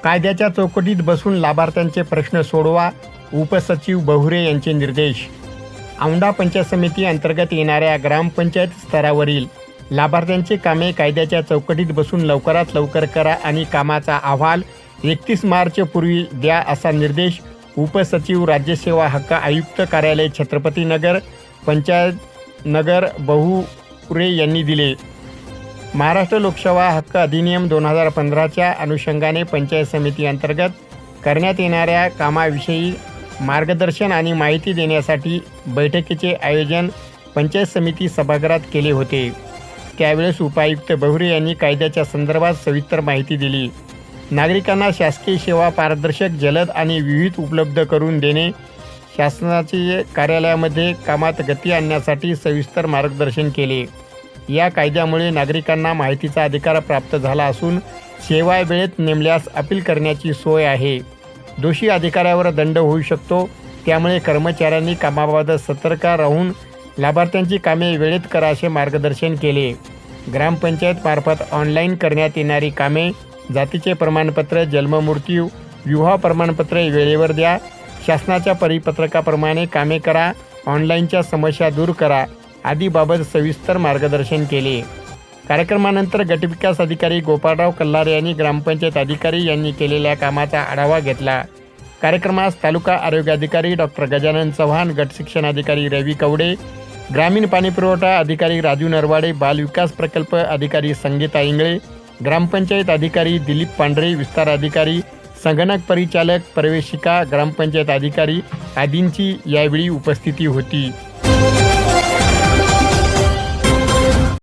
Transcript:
कायद्याच्या चौकटीत बसून लाभार्थ्यांचे प्रश्न सोडवा, उपसचिव बहुरे यांचे निर्देश. औंढा पंचायत समिती अंतर्गत येणाऱ्या ग्रामपंचायत स्तरावरील लाभार्थ्यांची कामे कायद्याच्या चौकटीत बसून लवकरात लवकर करा आणि कामाचा अहवाल 31 मार्चपूर्वी द्या, असा निर्देश उपसचिव राज्यसेवा हक्क आयुक्त कार्यालय छत्रपती नगर, पंचायत नगर बहुरे यांनी दिले. महाराष्ट्र लोकसेवा हक्क अधिनियम 2015च्या अनुषंगाने पंचायत समिती अंतर्गत करण्यात येणाऱ्या कामाविषयी मार्गदर्शन आणि माहिती देण्यासाठी बैठकीचे आयोजन पंचायत समिती सभागृहात केले होते. त्यावेळेस उपायुक्त बहुरे यांनी कायद्याच्या संदर्भात सविस्तर माहिती दिली. नागरिकांना शासकीय सेवा पारदर्शक, जलद आणि विहित उपलब्ध करून देणे, शासनाचे कार्यालयामध्ये कामात गती आणण्यासाठी सविस्तर मार्गदर्शन केले. या कायद्यामुळे नागरिकांना माहितीचा अधिकार प्राप्त झाला असून सेवा वेळेत नेमल्यास अपील करण्याची सोय आहे. दोषी अधिकाऱ्यावर दंड होऊ शकतो. त्यामुळे कर्मचाऱ्यांनी कामाबाबत सतर्क राहून लाभार्थ्यांची कामे वेळेत करा, असे मार्गदर्शन केले. ग्रामपंचायतमार्फत ऑनलाईन करण्यात येणारी कामे, जातीचे प्रमाणपत्र, जन्ममृत्यू, विवाह प्रमाणपत्र वेळेवर द्या, शासनाच्या परिपत्रकाप्रमाणे कामे करा, ऑनलाईनच्या समस्या दूर करा आदीबाबत सविस्तर मार्गदर्शन केले. कार्यक्रमानंतर गटविकास अधिकारी गोपाळराव कल्लारे यांनी ग्रामपंचायत अधिकारी यांनी केलेल्या कामाचा आढावा घेतला. कार्यक्रमास तालुका आरोग्य अधिकारी डॉक्टर गजानन चव्हाण, गट शिक्षण अधिकारी रवी कवडे, ग्रामीण पाणीपुरवठा अधिकारी राजू नरवाडे, बाल विकास प्रकल्प अधिकारी संगीता इंगळे, ग्रामपंचायत अधिकारी दिलीप पांढरे, विस्तार अधिकारी, संगणक परिचालक, प्रवेशिका, ग्रामपंचायत अधिकारी आदींची यावेळी उपस्थिती होती.